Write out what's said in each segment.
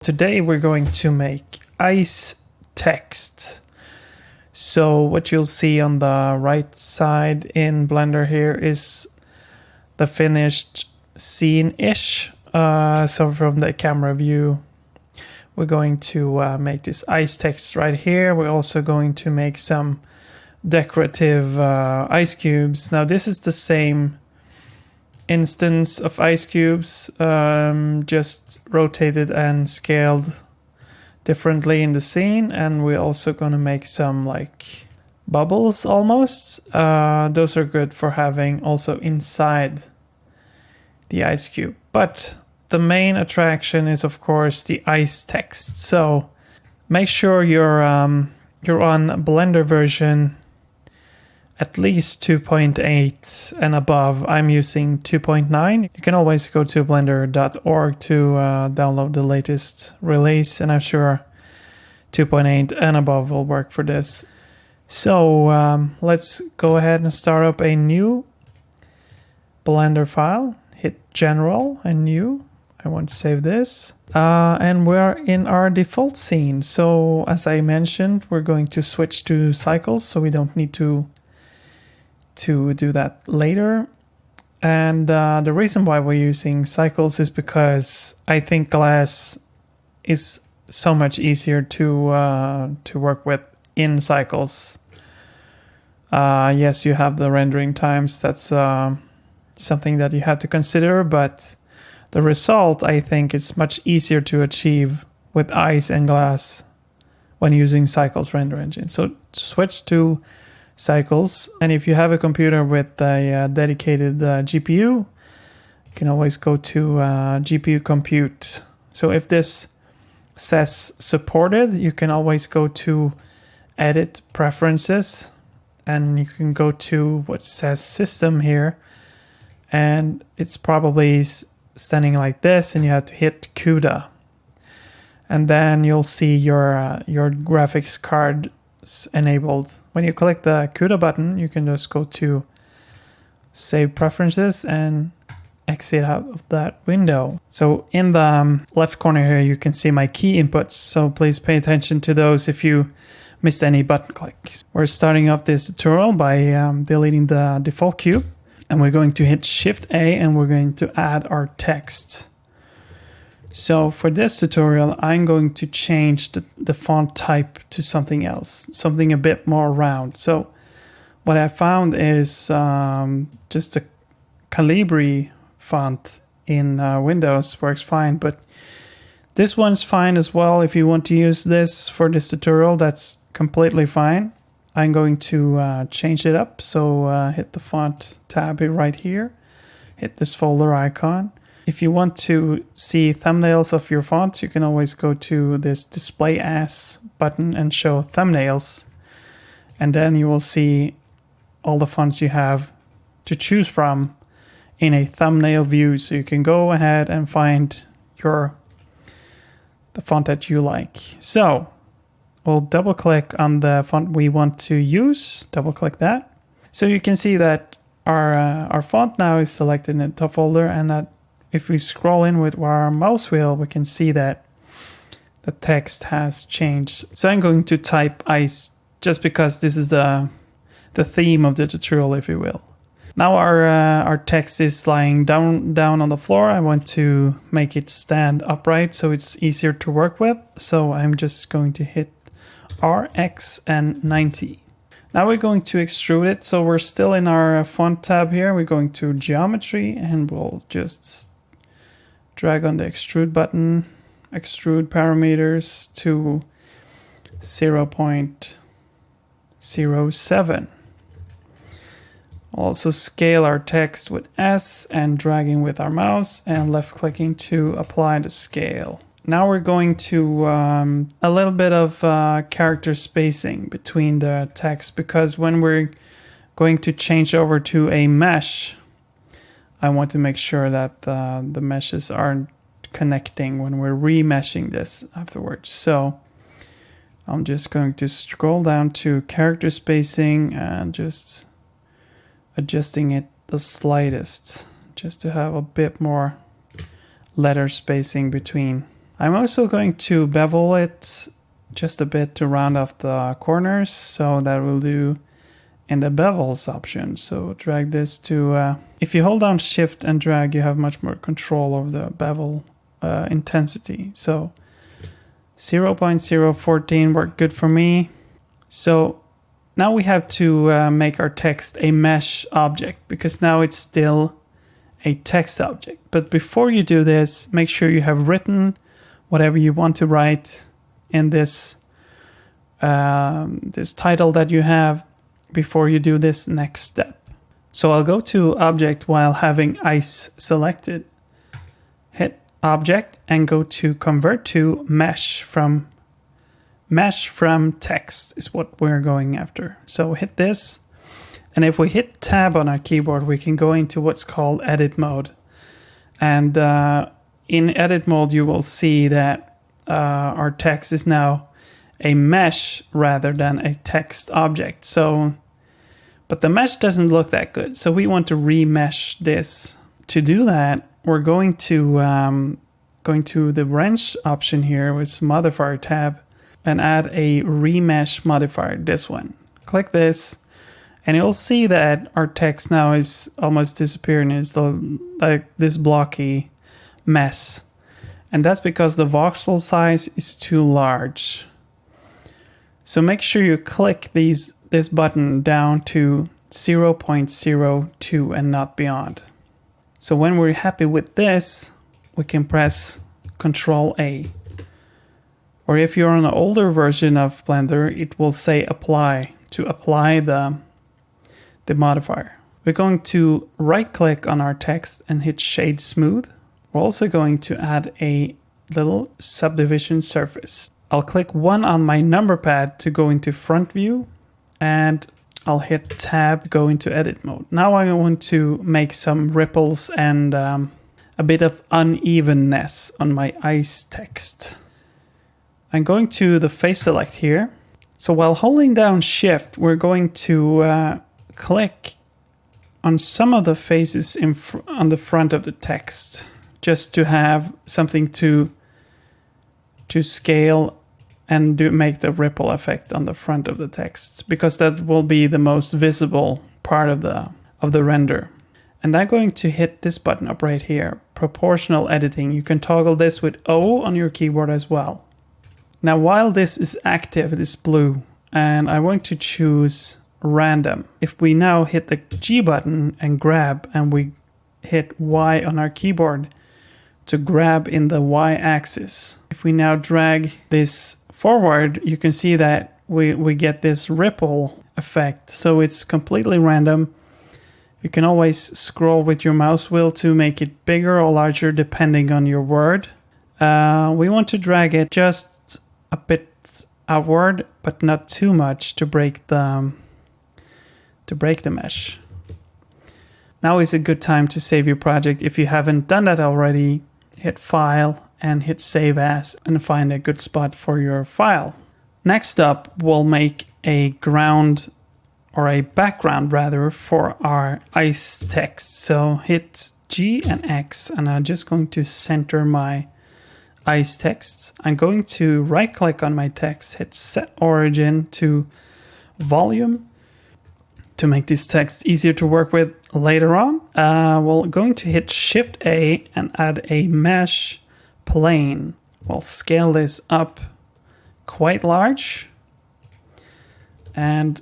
Today we're going to make ice text. So what you'll see on the right side in Blender here is the finished scene-ish. So from the camera view, we're going to make this ice text right here. We're also going to make some decorative ice cubes. Now this is the same instance of ice cubes, just rotated and scaled differently in the scene, and we're also going to make some like bubbles almost. Those are good for having also inside the ice cube, but the main attraction is of course the ice text. So make sure you're on Blender version at least 2.8 and above. I'm using 2.9. You can always go to blender.org to download the latest release, and I'm sure 2.8 and above will work for this. So let's go ahead and start up a new Blender file. Hit General and New. I want to save this. And we're in our default scene. So as I mentioned, we're going to switch to cycles, so we don't need to do that later. And the reason why we're using cycles is because I think glass is so much easier to work with in cycles. Yes, you have the rendering times. That's something that you have to consider, but the result, I think, is much easier to achieve with ice and glass when using cycles render engine. So switch to cycles, and if you have a computer with a dedicated GPU, you can always go to GPU compute. So if this says supported, you can always go to edit preferences, and you can go to what says system here, and it's probably standing like this, and you have to hit CUDA, and then you'll see your graphics card enabled. When you click the CUDA button, you can just go to save preferences and exit out of that window. So in the left corner here, you can see my key inputs. So please pay attention to those if you missed any button clicks. We're starting off this tutorial by deleting the default cube, and we're going to hit Shift A, and we're going to add our text. So for this tutorial, I'm going to change the font type to something else, something a bit more round. So what I found is just a Calibri font in Windows works fine, but this one's fine as well. If you want to use this for this tutorial, that's completely fine. I'm going to change it up. So hit the font tab right here, hit this folder icon. If you want to see thumbnails of your fonts, you can always go to this display as button and show thumbnails. And then you will see all the fonts you have to choose from in a thumbnail view. So you can go ahead and find the font that you like. So we'll double click on the font we want to use, double click that. So you can see that our font now is selected in the top folder, and that if we scroll in with our mouse wheel, we can see that the text has changed. So I'm going to type ice just because this is the theme of the tutorial, if you will. Now our text is lying down on the floor. I want to make it stand upright so it's easier to work with. So I'm just going to hit R, X, and 90. Now we're going to extrude it. So we're still in our font tab here. We're going to geometry, and we'll just drag on the extrude button, extrude parameters to 0.07. Also scale our text with S and dragging with our mouse and left clicking to apply the scale. Now we're going to a little bit of character spacing between the text, because when we're going to change over to a mesh, I want to make sure that the meshes aren't connecting when we're remeshing this afterwards. So I'm just going to scroll down to character spacing and just adjusting it the slightest, just to have a bit more letter spacing between I'm also going to bevel it just a bit to round off the corners, so that will do in the bevels option. So drag this to, if you hold down shift and drag, you have much more control over the bevel intensity. So 0.014 worked good for me. So now we have to make our text a mesh object, because now it's still a text object. But before you do this, make sure you have written whatever you want to write in this this title that you have before you do this next step. So I'll go to object while having ice selected, hit object and go to convert to mesh from text is what we're going after. So hit this, and if we hit tab on our keyboard, we can go into what's called edit mode. And in edit mode, you will see that our text is now a mesh rather than a text object. So, but the mesh doesn't look that good. So we want to remesh this. To do that, we're going to the wrench option here with modifier tab and add a remesh modifier, this one. Click this, and you'll see that our text now is almost disappearing. It's like this blocky mess. And that's because the voxel size is too large. So make sure you click this button down to 0.02 and not beyond. So when we're happy with this, we can press Control A. Or if you're on an older version of Blender, it will say apply to apply the modifier. We're going to right click on our text and hit shade smooth. We're also going to add a little subdivision surface. I'll click 1 on my number pad to go into front view, and I'll hit tab, go into edit mode. Now I want to make some ripples and a bit of unevenness on my ice text. I'm going to the face select here. So while holding down shift, we're going to click on some of the faces on the front of the text, just to have something to scale and make the ripple effect on the front of the text, because that will be the most visible part of the render. And I'm going to hit this button up right here, proportional editing. You can toggle this with O on your keyboard as well. Now while this is active, it is blue, and I want to choose random. If we now hit the G button and grab, and we hit Y on our keyboard to grab in the Y axis. If we now drag this forward, you can see that we get this ripple effect. So it's completely random. You can always scroll with your mouse wheel to make it bigger or larger depending on your word. We want to drag it just a bit outward, but not too much to break the mesh. Now is a good time to save your project. If you haven't done that already, hit File and hit Save As and find a good spot for your file. Next up, we'll make a ground, or a background rather, for our ice text. So hit G and X, and I'm just going to center my ice texts. I'm going to right click on my text, hit Set Origin to Volume to make this text easier to work with later on. We're going to hit Shift A and add a mesh plane. We'll scale this up quite large, and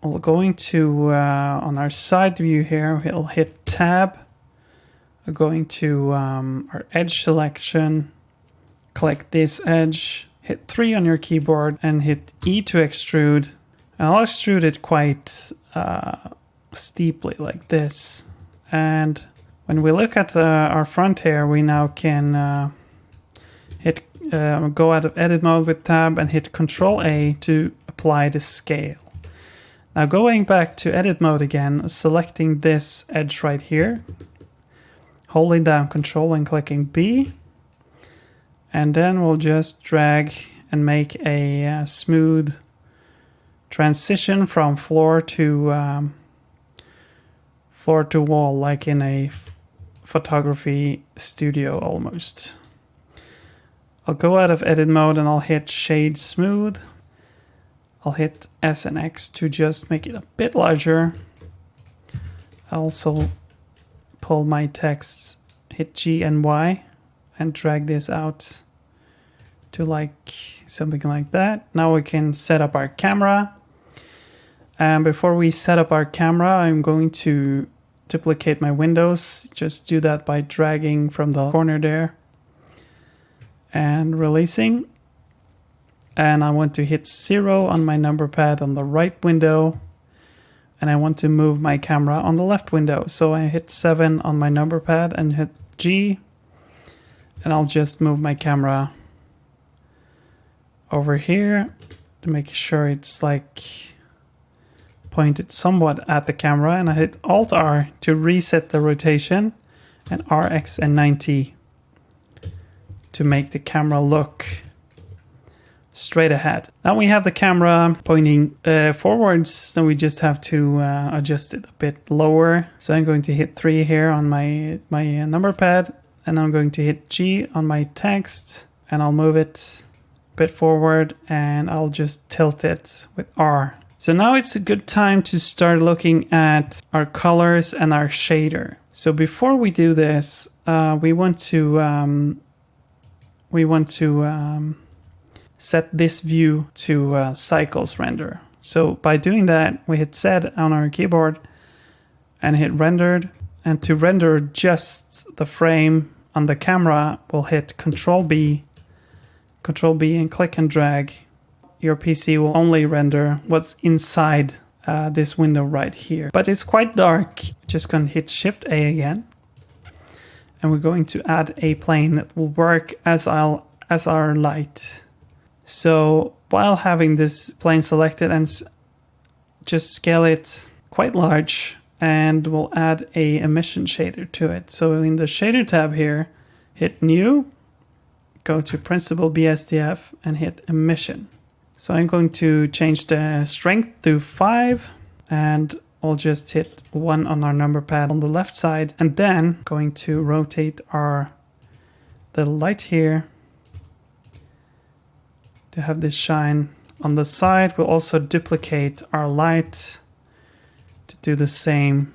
we're going to on our side view here, we'll hit Tab. We're going to our edge selection, click this edge, hit 3 on your keyboard and hit E to extrude. And I'll extrude it quite steeply like this. And when we look at our front here, we now can hit go out of edit mode with tab and hit Control A to apply the scale. Now going back to edit mode again, selecting this edge right here, holding down Control and clicking B, and then we'll just drag and make a smooth transition from floor to wall, like in a photography studio almost. I'll go out of edit mode and I'll hit shade smooth. I'll hit S and X to just make it a bit larger. I'll also pull my text, hit G and Y and drag this out to like something like that. Now we can set up our camera. And before we set up our camera, I'm going to duplicate my windows. Just do that by dragging from the corner there and releasing. And I want to hit 0 on my number pad on the right window. And I want to move my camera on the left window. So I hit 7 on my number pad and hit G. And I'll just move my camera over here to make sure it's like pointed somewhat at the camera. And I hit Alt R to reset the rotation and RX and 90 to make the camera look straight ahead. Now we have the camera pointing forwards, then we just have to adjust it a bit lower. So I'm going to hit 3 here on my number pad, and I'm going to hit G on my text, and I'll move it a bit forward, and I'll just tilt it with R. So now it's a good time to start looking at our colors and our shader. So before we do this, we want to set this view to cycles render. So by doing that, we hit Z on our keyboard and hit rendered. And to render just the frame on the camera, we'll hit Control B and click and drag. Your PC will only render what's inside this window right here. But it's quite dark. Just gonna hit Shift A again. And we're going to add a plane that will work as our light. So while having this plane selected, and just scale it quite large, and we'll add a emission shader to it. So in the shader tab here, hit new, go to principled BSDF and hit emission. So I'm going to change the strength to 5, and we'll just hit 1 on our number pad on the left side, and then going to rotate our little light here to have this shine on the side. We'll also duplicate our light to do the same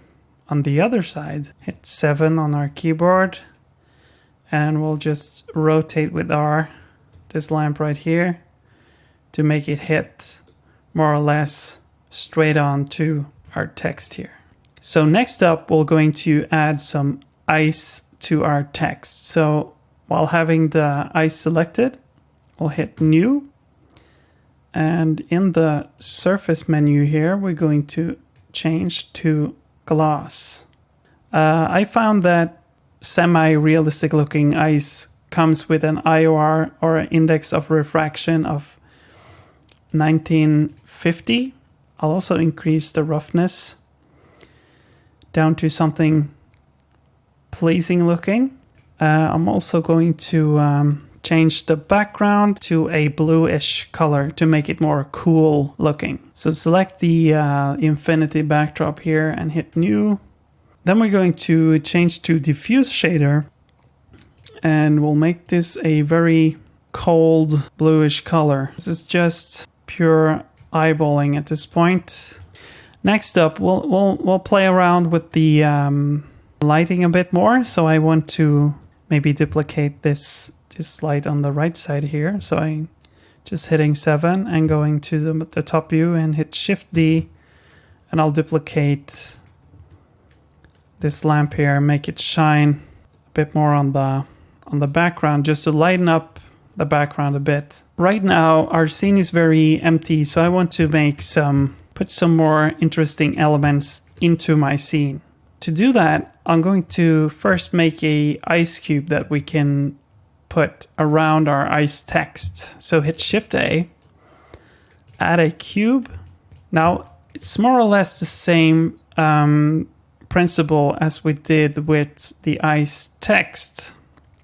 on the other side. Hit 7 on our keyboard, and we'll just rotate with R this lamp right here to make it hit more or less straight on to our text here. So next up, we're going to add some ice to our text. So while having the ice selected, we'll hit new, and in the surface menu here, we're going to change to gloss. I found that semi-realistic looking ice comes with an IOR, or an index of refraction, of 1950. I'll also increase the roughness down to something pleasing looking. I'm also going to change the background to a bluish color to make it more cool looking. So select the infinity backdrop here and hit new. Then we're going to change to diffuse shader, and we'll make this a very cold bluish color. This is just pure eyeballing at this point. Next up, we'll play around with the lighting a bit more. So I want to maybe duplicate this light on the right side here. So I just hitting 7 and going to the top view and hit Shift D, and I'll duplicate this lamp here, make it shine a bit more on the background, just to lighten up the background a bit. Right now our scene is very empty, so I want to put some more interesting elements into my scene. To do that, I'm going to first make a ice cube that we can put around our ice text. So hit Shift A, add a cube. Now it's more or less the same principle as we did with the ice text,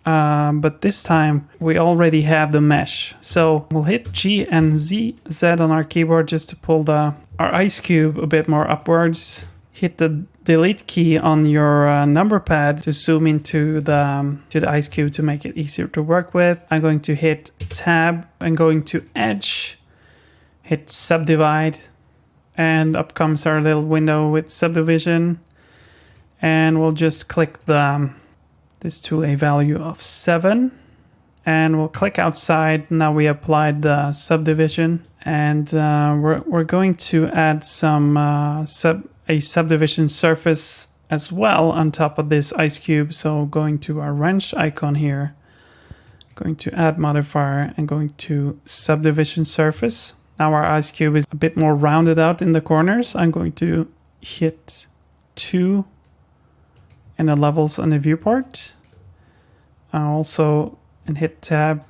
but this time we already have the mesh. So we'll hit G and Z on our keyboard just to pull our ice cube a bit more upwards. Hit the delete key on your number pad to zoom into the ice cube to make it easier to work with. I'm going to hit tab and going to edge, hit subdivide, and up comes our little window with subdivision. And we'll just click this to a value of 7. And we'll click outside. Now we applied the subdivision. And we're going to add some a subdivision surface as well on top of this ice cube. So going to our wrench icon here, going to add modifier and going to subdivision surface. Now our ice cube is a bit more rounded out in the corners. I'm going to hit 2 in the levels on the viewport. Also, and hit tab,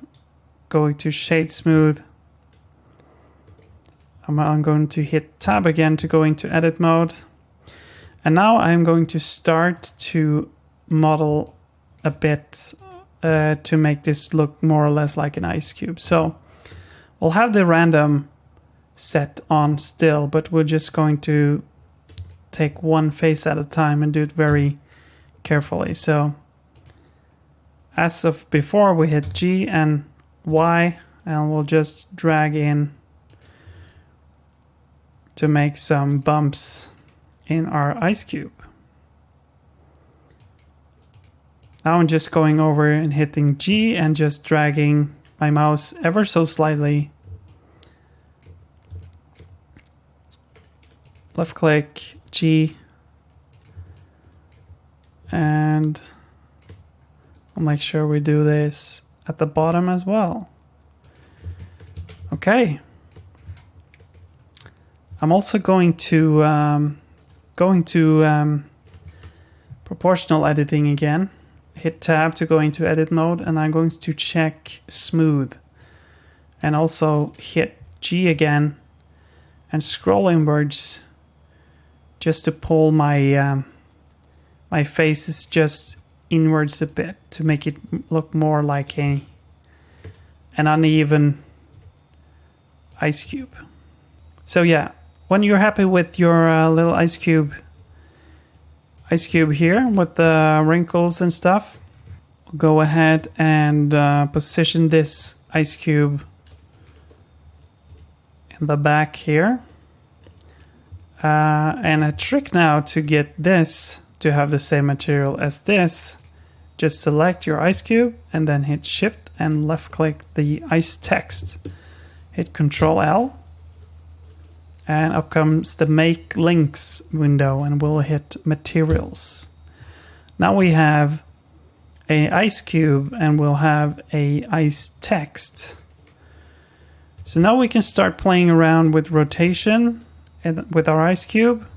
going to shade smooth. I'm going to hit tab again to go into edit mode. And now I'm going to start to model a bit to make this look more or less like an ice cube. So we'll have the random set on still, but we're just going to take one face at a time and do it very carefully. So as of before, we hit G and Y, and we'll just drag in to make some bumps in our ice cube. Now I'm just going over and hitting G and just dragging my mouse ever so slightly. Left click, G, and I'll make sure we do this at the bottom as well. Okay. I'm also going to proportional editing again. Hit tab to go into edit mode, and I'm going to check smooth, and also hit G again and scroll inwards just to pull my my faces just inwards a bit to make it look more like an uneven ice cube. So yeah, when you're happy with your little ice cube here with the wrinkles and stuff, go ahead and position this ice cube in the back here. And a trick now to get this to have the same material as this, just select your ice cube and then hit shift and left click the ice text. Hit Control L. And up comes the Make Links window, and we'll hit Materials. Now we have a ice cube and we'll have a ice text. So now we can start playing around with rotation and with our ice cube.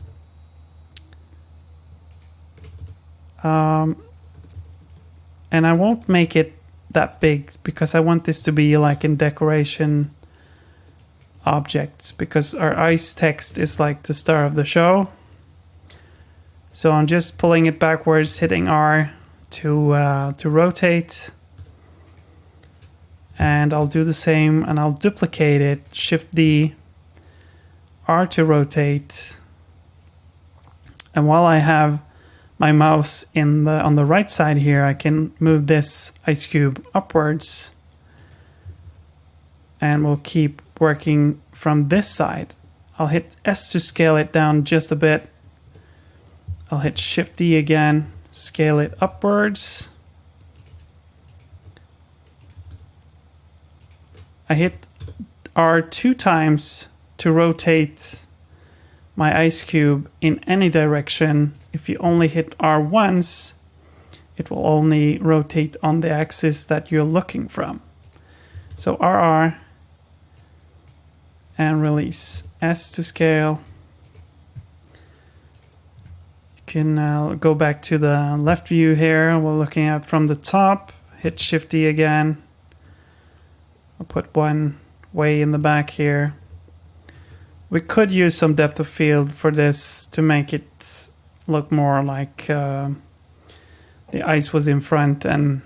And I won't make it that big because I want this to be like in decoration objects, because our ice text is like the star of the show. So I'm just pulling it backwards, hitting R to rotate, and I'll do the same and I'll duplicate it, Shift D, R to rotate. And while I have my mouse on the right side here, I can move this ice cube upwards, and we'll keep working from this side. I'll hit S to scale it down just a bit. I'll hit Shift D again, scale it upwards. I hit R 2 times to rotate my ice cube in any direction. If you only hit R once, it will only rotate on the axis that you're looking from. So RR and release. S to scale. You can go back to the left view here. We're looking at from the top. Hit Shift D again. I'll put one way in the back here. We could use some depth of field for this to make it look more like the ice was in front and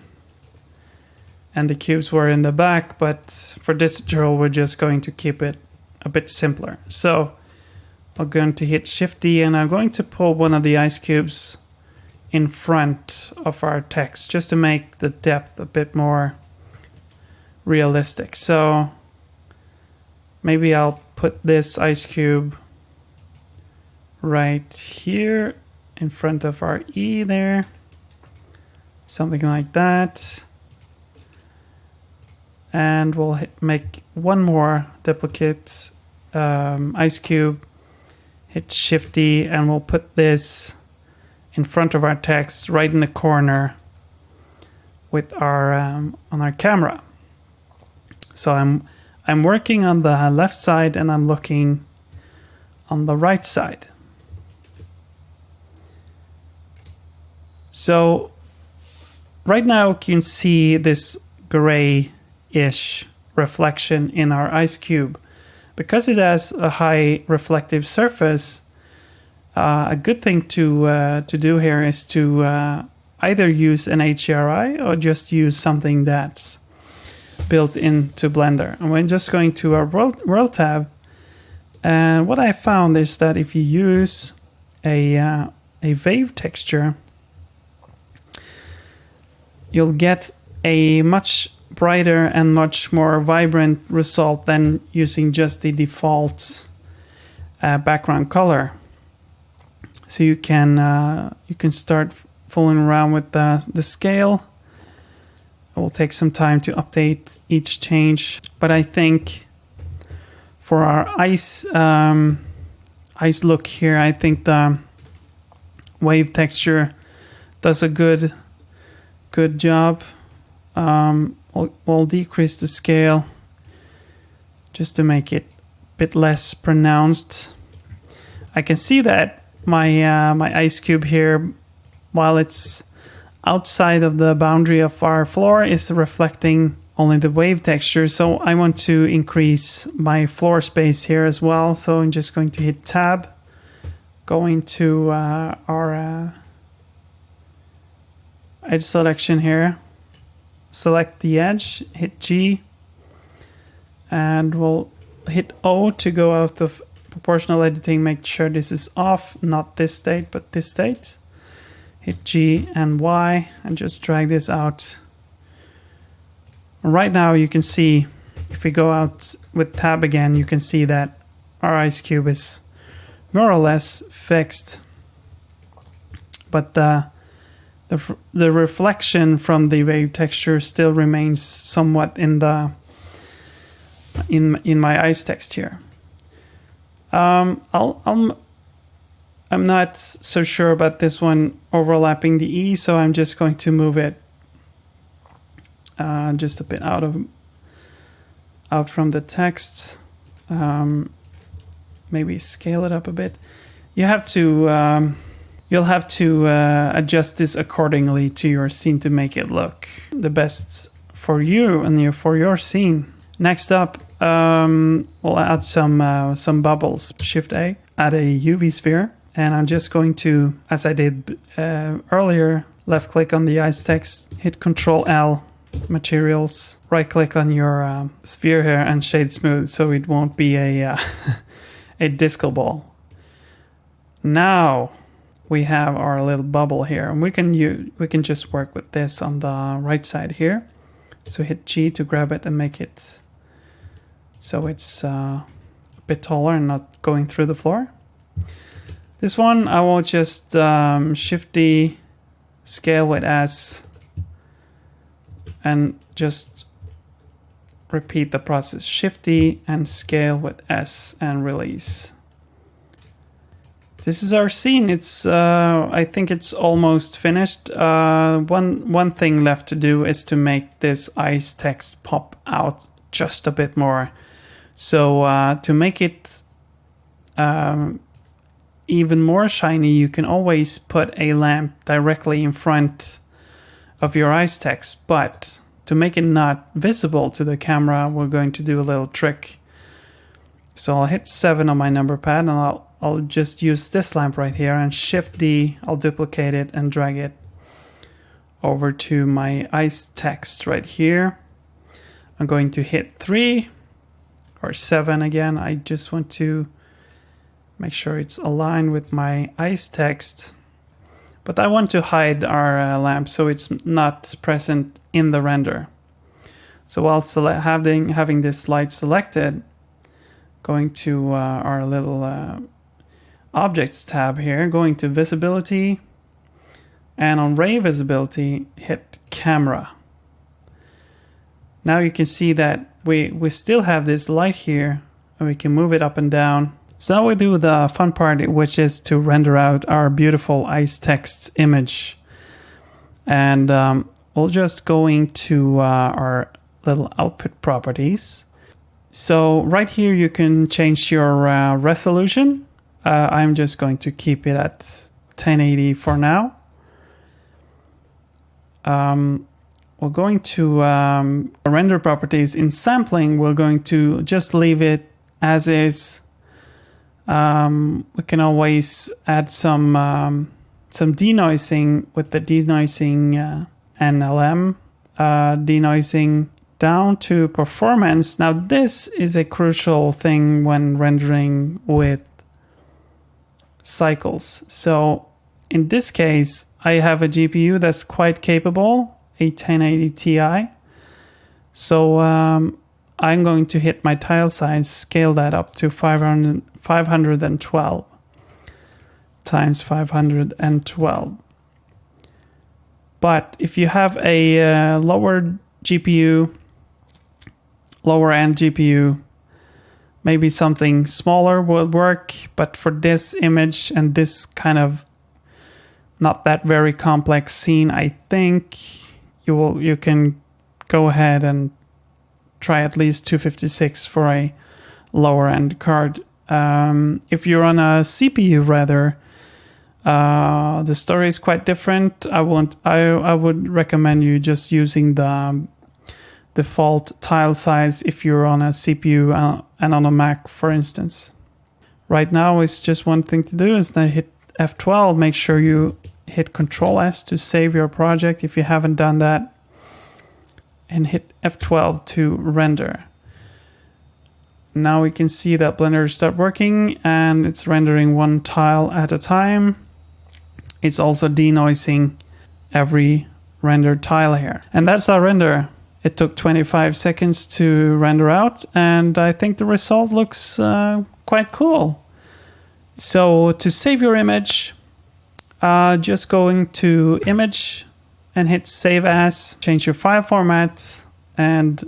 the cubes were in the back, but for this tutorial we're just going to keep it a bit simpler. So I'm going to hit Shift D, and I'm going to pull one of the ice cubes in front of our text just to make the depth a bit more realistic. So maybe I'll put this ice cube right here in front of our E there. Something like that. And we'll make one more duplicate ice cube. Hit Shift D, and we'll put this in front of our text right in the corner with our on our camera. So I'm working on the left side and I'm looking on the right side. So right now you can see this gray-ish reflection in our ice cube. Because it has a high reflective surface, a good thing to do here is to either use an HDRI or just use something that's built into Blender. And we're just going to our world tab, and what I found is that if you use a wave texture, you'll get a much brighter and much more vibrant result than using just the default background color. So you can start fooling around with the scale. It will take some time to update each change, but I think for our ice look here, I think the wave texture does a good job. We'll decrease the scale just to make it a bit less pronounced. I can see that my ice cube here, while it's outside of the boundary of our floor, is reflecting only the wave texture. So I want to increase my floor space here as well. So I'm just going to hit Tab, going to our edge selection here. Select the edge, hit G, and we'll hit O to go out of proportional editing. Make sure this is off, not this state, but this state. Hit G and Y and just drag this out. Right now you can see, if we go out with Tab again, you can see that our ice cube is more or less fixed. But the reflection from the wave texture still remains somewhat in my ice text here. I'm not so sure about this one overlapping the E, so I'm just going to move it just a bit out from the text. Maybe scale it up a bit. You'll have to adjust this accordingly to your scene to make it look the best for you and for your scene. Next up, we'll add some bubbles. Shift A, add a UV sphere, and I'm just going to, as I did earlier, left click on the ice text, hit Control L, materials, right click on your sphere here and shade smooth so it won't be a a disco ball. Now we have our little bubble here, and we can just work with this on the right side here. So hit G to grab it and make it so it's a bit taller and not going through the floor. This one I will just Shift D, scale with S, and just repeat the process. Shift D and scale with S and release. This is our scene. It's I think it's almost finished. One thing left to do is to make this ice text pop out just a bit more. So to make it even more shiny, you can always put a lamp directly in front of your ice text. But to make it not visible to the camera, we're going to do a little trick. So I'll hit 7 on my number pad, and I'll just use this lamp right here, and Shift D, I'll duplicate it and drag it over to my ice text right here. I'm going to hit 3 or 7 again. I just want to Make sure it's aligned with my ice text. But I want to hide our lamp so it's not present in the render. So while having this light selected, going to our little objects tab here, going to visibility, and on ray visibility, hit camera. Now you can see that we still have this light here, and we can move it up and down. So now we do the fun part, which is to render out our beautiful ice text image. And we'll just go into our little output properties. So right here you can change your resolution. I'm just going to keep it at 1080 for now. We're going to render properties in sampling. We're going to just leave it as is. We can always add some denoising with the denoising NLM denoising down to performance. Now this is a crucial thing when rendering with cycles. So in this case, I have a GPU that's quite capable, a 1080 Ti. So I'm going to hit my tile size, scale that up to 512 times 512. But if you have a lower GPU, lower end GPU, maybe something smaller will work. But for this image and this kind of not that very complex scene, I think you can go ahead and try at least 256 for a lower end card. If you're on a CPU rather, the story is quite different. I would recommend you just using the default tile size if you're on a CPU and on a Mac, for instance. Right now, it's just one thing to do is then hit F12. Make sure you hit Control S to save your project if you haven't done that, and hit F12 to render. Now we can see that Blender start working and it's rendering one tile at a time. It's also denoising every rendered tile here. And that's our render. It took 25 seconds to render out, and I think the result looks quite cool. So to save your image, just going to Image and hit Save As, change your file format, and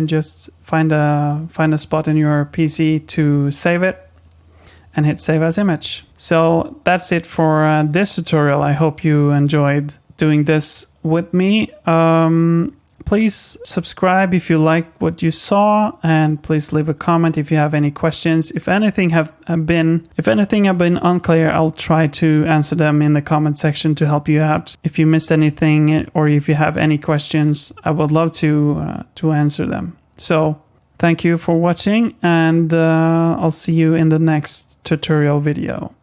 just find a spot in your PC to save it and hit Save As Image. So that's it for this tutorial. I hope you enjoyed doing this with me. Please subscribe if you like what you saw, and please leave a comment if you have any questions. If anything have been unclear, I'll try to answer them in the comment section to help you out. If you missed anything or if you have any questions, I would love to answer them. So thank you for watching, and I'll see you in the next tutorial video.